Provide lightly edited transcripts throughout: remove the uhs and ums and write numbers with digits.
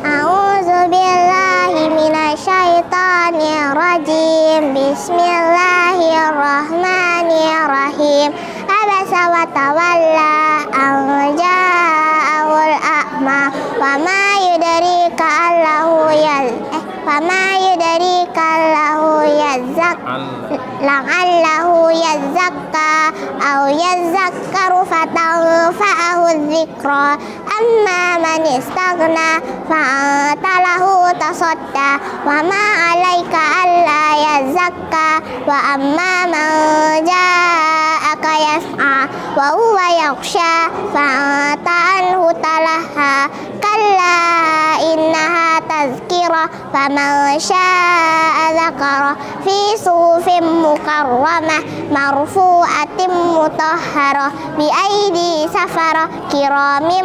A'udzu billahi minasyaitonir rajim. Bismillahirrahmanirrahim. Abasa wa tawalla an ja'ahul a'ma wa ma yudrika allahu la'allahu yazakka aw yazakkaru fatanfa'ahu dzikra amma man istaghna fa'anta lahu tasadda wa ma 'alaika alla yazakka wa amma man ja'aka yas'a wa huwa yakhsha fa'anta anhu talaha kalla innaha tazkira faman syaa dzakara fi suhufin mukarramah marfu'atin mutahharah bi aidi safara kiramin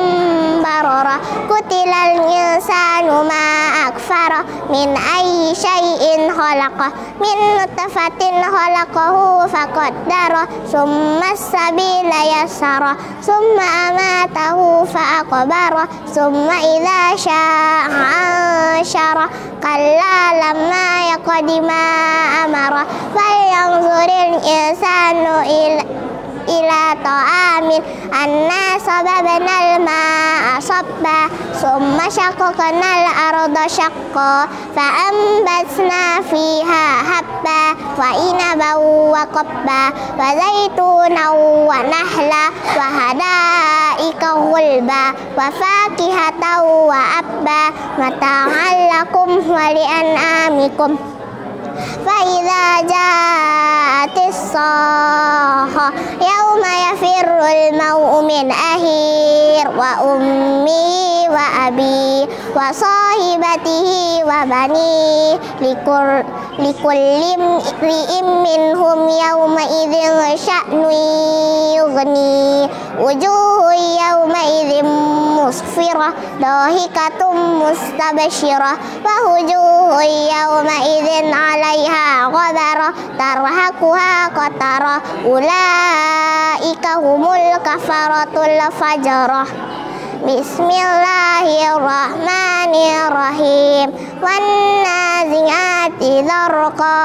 barara kutilal insanu ma akfara min ayyi syai'in khalaqa min nutfatin khalaqahu faqaddara summa sabila yassara summa amatahu faqbara summa idza syaa anshara kalla lamma yaqdi ma amara falyanzuril insanu ila ta'amin anna sababnal ma'a sabba summa shaqqaqnal arda shaqqa fa'ambatna fiha habba wa inaban wa qabba wa zaitunan wa nahla wa hadaika ghulba wa fakihatan wa abba mata'an lakum wa li'an'amikum فإذا جاءت الصاخة يوم يفر المرء من أخيه وأمه وأبيه وصاحبته وبنيه لكل امرئ منهم يومئذ شأن يغنيه وجوه يومئذ مسفرة ضاحكة مستبشرة ووجوه يومئذ عليها غبرة ترهقها قترة أولئك هم الكفرة الفجرة Bismillahirrahmanirrahim. Wan-nazi'ati dzarqa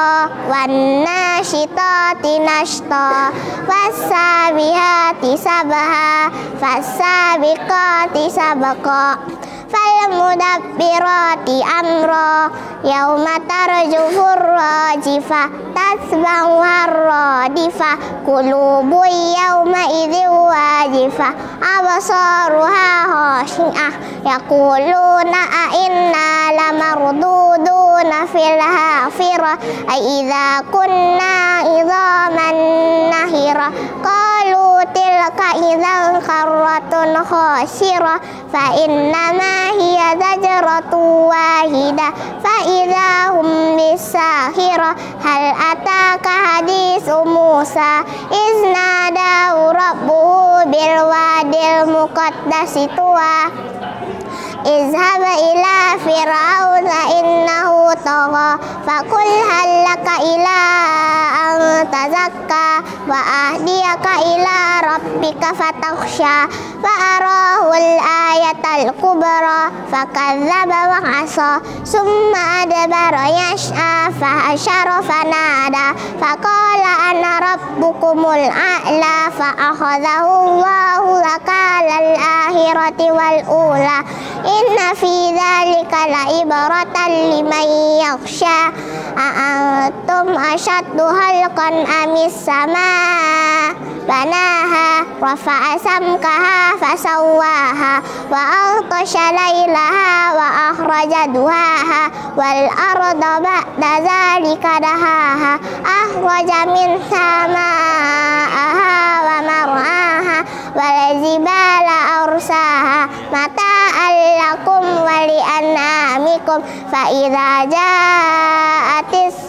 wan-nasyitati nashta was-sabihati sabha fas-sabiqati sabqa fal-mudabbirati amra yauma tarjufur rajifah tasba'uhar radifah qulubun yauma idzin wajifah absaruha khashi'ah yaquluna a inna lamarduduna fil hafirah a idza kunna idzaman nahira qalu tilka idzan karratun khasirah fa innama hiya zajratun wahidah fa idza hum bisahirah hal ataka hadisu Musa iznadahu rabbuhu bil wadil muqaddasi tuwa izhab ila fir'auna innahu tagha faqul hal laka ila an tazakka wa ahdiyaka ila rabbika fatakhsha fa arahul ayatal kubra fakadzdzaba wa asa summa adbara yas'a fa hasyara fanada faqala ana rabbukumul a'la fa akhadhahu Allahu lakalal akhirati wal ula inna fi dzalika la ibratan liman yakhsha a'antum ashaddu halqan amis sama banaha rafa'a samkaha fasawwaha wa aghtasha laylaha wa akhraja duhaha wal arda ba'da dzalika dahaha akhraja minha ma'aha wa mar'aha wal jibala arsaha mata'an lakum wa li'an'amikum fa idza ja'atis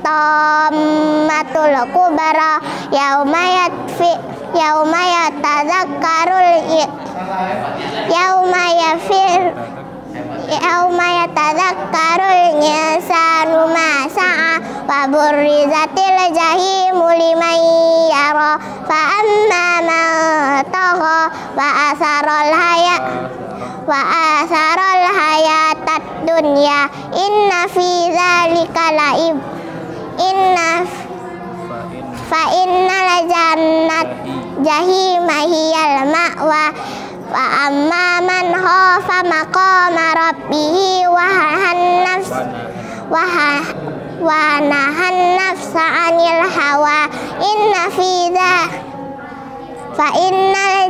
tammatul kubra yauma yatadzakkarul insanu ma sa'a wa burrizatil jahimu liman yara fa amma man tagha wa asaral haya wa asarul hayatad dunya inna fi dzalika laib inna fa innal jannat jahima hiyal ma'wa wa amma man khafa maqama rabbih wa nahan nafsa 'anil hawa inna fi fa innal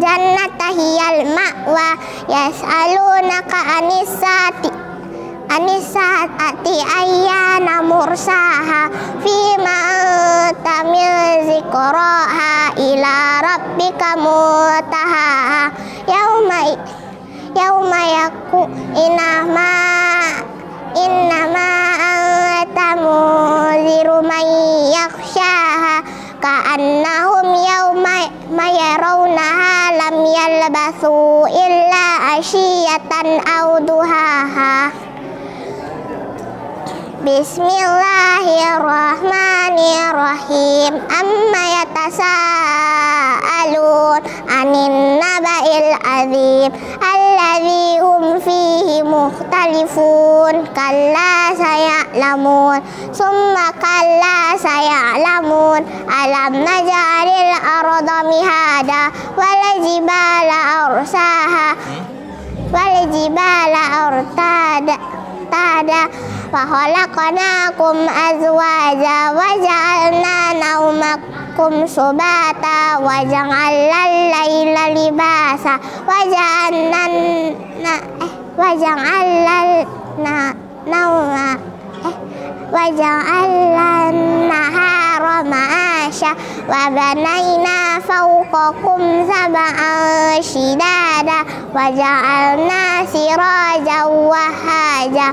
jannata hiyal ma'wa yas'alunaka anisati ayyana mursaha fima tamil zikraha ila rabbika mutaha yauma yaku innama anta munziru man yakhshaha ka'annahum yauma yarawnaha lam yalbasu illa ashiyatan aw duhaha. Bismillahirrahmanirrahim. Amma yatasaalun anin naba'il azim alladzi hum fihi mukhtalifun kalla saya'lamun summa kalla saya'lamun alam naj'alil arda mihada wal jibala artada wa khalaqnakum azwaja wa ja'alna naumakum subata wa ja'alnal laila libasa wa ja'alnan nahara ma'asha wa banayna fawqakum sab'an shidada wa ja'alna sirajan wahaja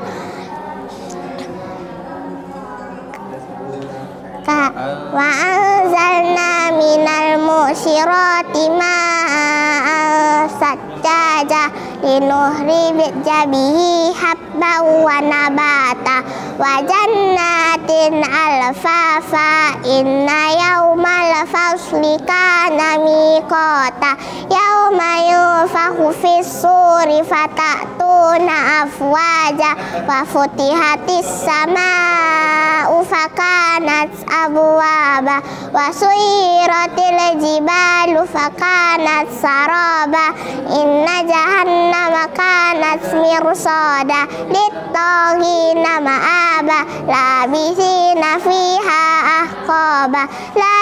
wa anzalna minal mu'sirati ma'an sajjaja linuhrija bihi habban wa nabata wa jannatin alfafa inna yawmal fasli kana miqata yawma yunfakhu fis-suri fatatuna afwaja wa futihatis samaa'u fakanat abwaba wa suyiratil jibalu fakanat saraba inna jahannama kanat mirsada lit-taghina ma'aba labisina fiha ahqaba la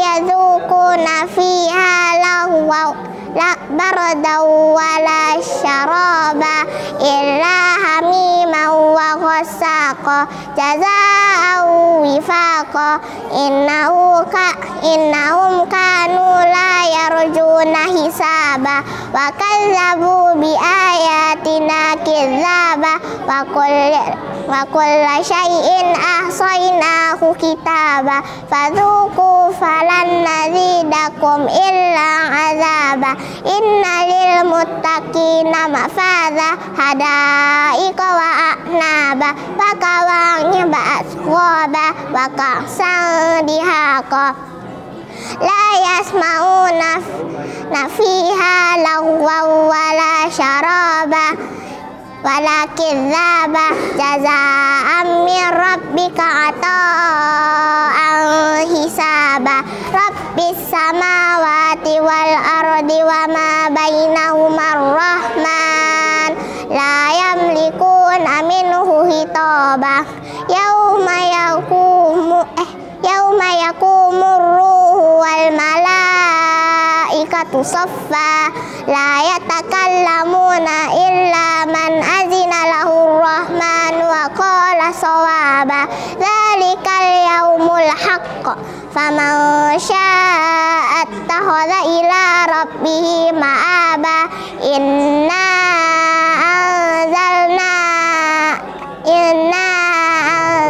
yadhukuna fiha lahwa la bardaw wala syaraba illa hamiman wa ghassaqa jazaa'an wifaqa innahum kanu la yarjuna hisaba wa kazzabu bi ayatina kizzaba wa kulla syai'in ahsaynahu kitaba fadhuqu falan nazidakum illa azaba inna lil muttaqina mafaza hada'iqa wa a'naba wa kawanya ba'asqaba wa ka'san dihaqa la yasma'una fiha lagwan wala syaraba walakin dzaba jazaa'an min rabbika ata'an hisaba rabbis samawati wal ardi wa ma bainahuma rahman la yamlikuna minhu hitaba yauma yakumur ruhu wal malaikatu saffa la yatakallamuna illa man azina lahu rahman wa qala sawaba dzalikal yaumul haqq faman syaa'a ittakhadha ila rabbih ma'aba inna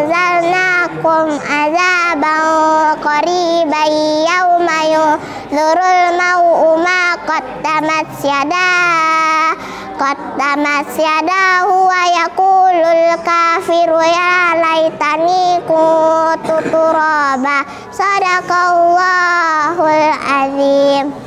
anzalnakum azaban qariban yauma yunzurul mau'u ma qaddamat yadahu wa yaqulul kafiru ya laitani kuntu turaba sadaqallahul azim.